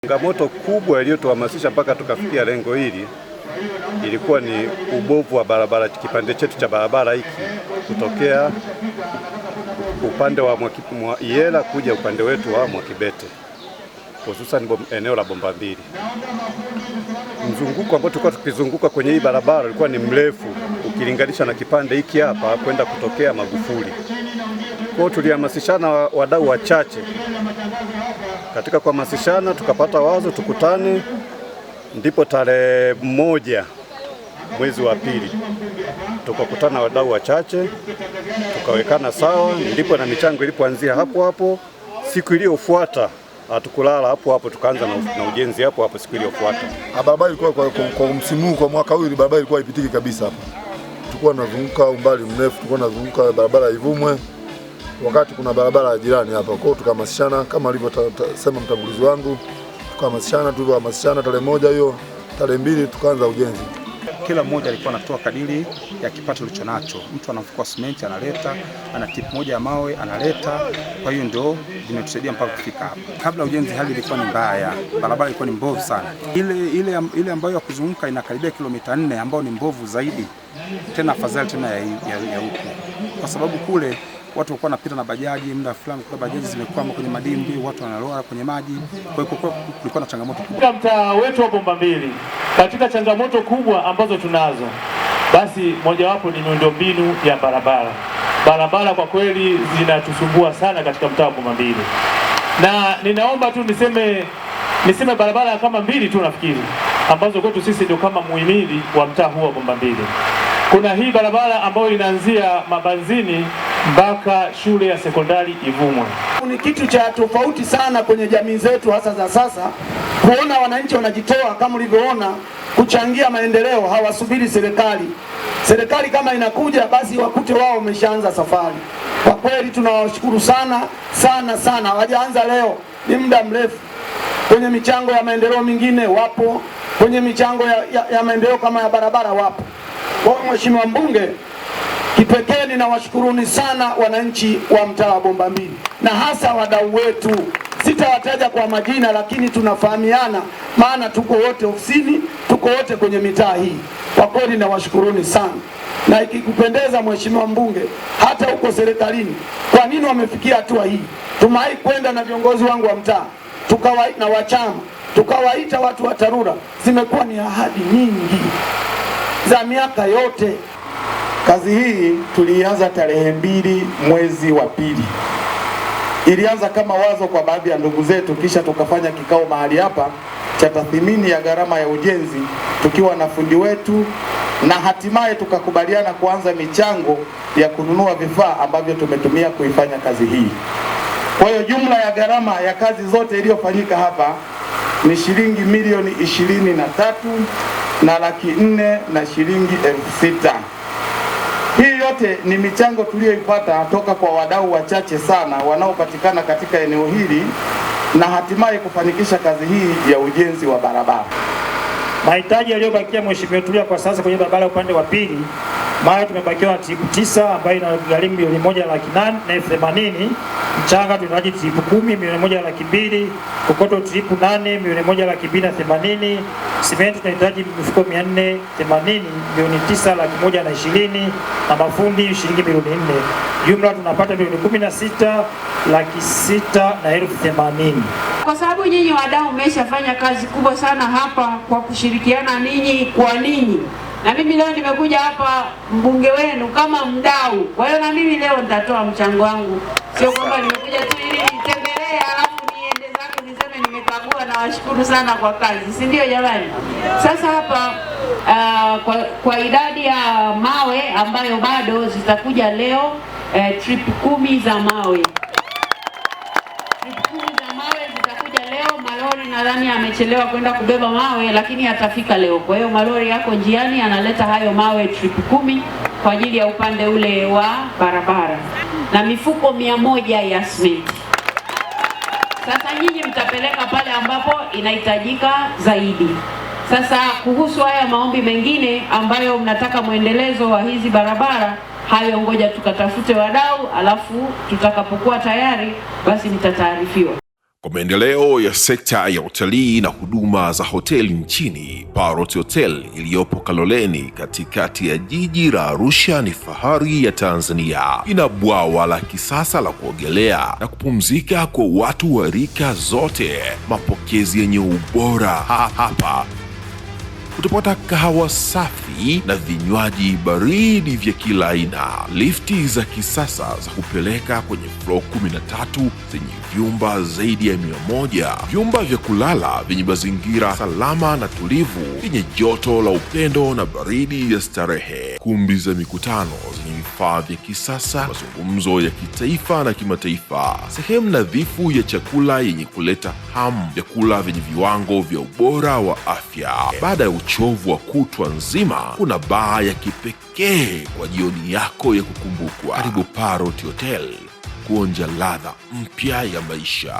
Changamoto kubwa iliyotuhamasisha mpaka tukafikia lengo hili ilikuwa ni ubovu wa barabara, kipande chetu cha barabara hiki kutokea upande wa Iyela kuja upande wetu wa Mwakibete, hususan eneo la Bomba Mbili. Mzunguko ambao tulikuwa tukizunguka kwenye hii barabara ulikuwa ni mrefu ukilinganisha na kipande hiki hapa kwenda kutokea Magufuli. Kwa hiyo tulihamasishana wadau wachache. Katika kuhamasishana tukapata wazo tukutane, ndipo tarehe 1 mwezi wa pili tukakutana wadau wachache, tukawekana sawa, ndipo na michango ilipoanzia hapo hapo. Siku iliyofuata hatukulala hapo hapo, tukaanza na ujenzi hapo hapo siku iliyofuata. Barabara ilikuwa kwa msimu kwa mwaka huu barabara ilikuwa haipitiki kabisa hapa. Tulikuwa tunazunguka umbali mrefu, tulikuwa tunazunguka barabara ya Ivumwe wakati kuna barabara ya jirani hapa. Kwa hiyo tukahamasishana kama alivyosema mtangulizi wangu, tukahamasishana tarehe 1 hiyo, tarehe 2 tukaanza ujenzi. Kila mmoja alikuwa anatoa kadiri ya kipato alichonacho. Mtu ana mfuko wa simenti analeta, ana tip moja ya mawe analeta. Kwa hiyo ndio vimetusaidia mpaka kufika hapa. Kabla ujenzi hali ilikuwa ni mbaya, barabara ilikuwa ni mbovu sana. Ile ambayo ya kuzunguka inakaribia kilomita 4 ambayo ni mbovu zaidi. Tena afadhali tena ya huko. Kwa sababu kule watu walikuwa wanapita na bajaji, muda fulani kwa bajaji zimekwama kwenye madimbi, watu wanaloa kwenye maji. Kwa hiyo kulikuwa na changamoto kubwa. Katika mtaa wetu wa Bomba Mbili, katika changamoto kubwa ambazo tunazo, basi mojawapo ni miundombinu ya barabara. Barabara kwa kweli zinatusumbua sana katika mtaa wa Bomba Mbili. Na ninaomba tu niseme barabara kama mbili tu nafikiri, ambazo kwetu sisi ndio kama muhimili wa mtaa huu wa Bomba Mbili. Kuna hii barabara ambayo inaanzia Mabanzini mpaka shule ya sekondari Ivumwe. Ni kitu cha tofauti sana kwenye jamii zetu hasa za sasa, kuona wananchi wanajitoa kama ulivyoona kuchangia maendeleo, hawasubiri serikali. Serikali kama inakuja basi wakute wao wameshaanza safari. Kwa kweli tunawashukuru sana sana sana, hawajaanza leo, ni muda mrefu. Kwenye michango ya maendeleo mingine wapo, kwenye michango ya maendeleo kama ya barabara wapo. Kwa Mheshimiwa Mbunge, kipekee ninawashukuruni sana wananchi wa mtaa wa Bomba Mbili na hasa wadau wetu. Sitawataja kwa majina lakini tunafahamiana, maana tuko wote ofisini, tuko wote kwenye mitaa hii. Kwa kweli nawashukuruni sana. Na ikikupendeza Mheshimiwa Mbunge, hata huko serikalini, kwa nini wamefikia hatua hii? Tumewahi kwenda na viongozi wangu wa mtaa, na wachama, tukawaita watu wa TARURA. Zimekuwa ni ahadi nyingi za miaka yote. Kazi hii tulianza tarehe 2 mwezi wa pili. Ilianza kama wazo kwa baadhi ya ndugu zetu, kisha tukafanya kikao mahali hapa cha tathmini ya gharama ya ujenzi tukiwa na fundi wetu, na hatimaye tukakubaliana kuanza michango ya kununua vifaa ambavyo tumetumia kuifanya kazi hii. Kwa hiyo jumla ya gharama ya kazi zote iliyofanyika hapa ni shilingi milioni 23 na laki 4 na shilingi 6,000. Hii yote ni michango tuliyoipata toka kwa wadau wachache sana wanaopatikana katika eneo hili na hatimaye kufanikisha kazi hii ya ujenzi wa barabara. Mahitaji yaliyobakia Mheshimiwa Tulia kwa sasa kwenye barabara upande wa pili, mawe tumebakiwa na tripu 9 ambayo inagharimu milioni 1,80,000. Mchanga tunahitaji tripu 10 milioni 1,200,000, kokoto tripu 8 milioni 1,280,000, simenti tunahitaji mifuko 480 milioni 9,120,000 na mafundi shilingi milioni 4. Jumla tunapata milioni 16,600,080. Kwa sababu nyinyi wadau mmeshafanya kazi kubwa sana hapa kwa kushirikiana ninyi kwa ninyi. Na mimi leo nimekuja hapa mbunge wenu kama mdau. Kwa hiyo na mimi leo nitatoa mchango wangu. Sio kwamba nimekuja tu ili nitembelee alafu niende zangu niseme nimekagua na washukuru sana kwa kazi. Si ndio jamani? Sasa hapa kwa idadi ya mawe ambayo bado zitakuja leo, trip 10 za mawe. Malori nadhani amechelewa kwenda kubeba mawe lakini atafika leo. Kwa hiyo malori yako njiani analeta hayo mawe trip 10 kwa ajili ya upande ule wa barabara. Na mifuko 100 ya simenti. Sasa nyinyi mtapeleka pale ambapo inahitajika zaidi. Sasa kuhusu haya maombi mengine ambayo mnataka muendelezo wa hizi barabara, hayo ngoja tukatafute wadau, alafu tutakapokuwa tayari basi mtataarifiwa. Kwa maendeleo ya sekta ya utalii na huduma za hoteli nchini, Parrot Hotel iliyopo Kaloleni katikati ya jiji la Arusha ni fahari ya Tanzania. Ina bwawa la kisasa la kuogelea na kupumzika kwa watu wa rika zote, mapokezi yenye ubora. Hapa utapata kahawa safi na vinywaji baridi vya kila aina, lifti za kisasa za kupeleka kwenye floor 13 zenye vyumba zaidi ya 100, vyumba vya kulala vyenye mazingira salama na tulivu, vyenye joto la upendo na baridi ya starehe, kumbi za mikutano zenye vifaa vya kisasa, mazungumzo ya kitaifa na kimataifa, sehemu nadhifu ya chakula yenye kuleta hamu, vyakula vyenye viwango vya ubora wa afya. Baada ya uchovu wa kutwa nzima, kuna baa ya kipekee kwa jioni yako ya kukumbukwa. Karibu Parrot Hotel kuonja ladha mpya ya maisha.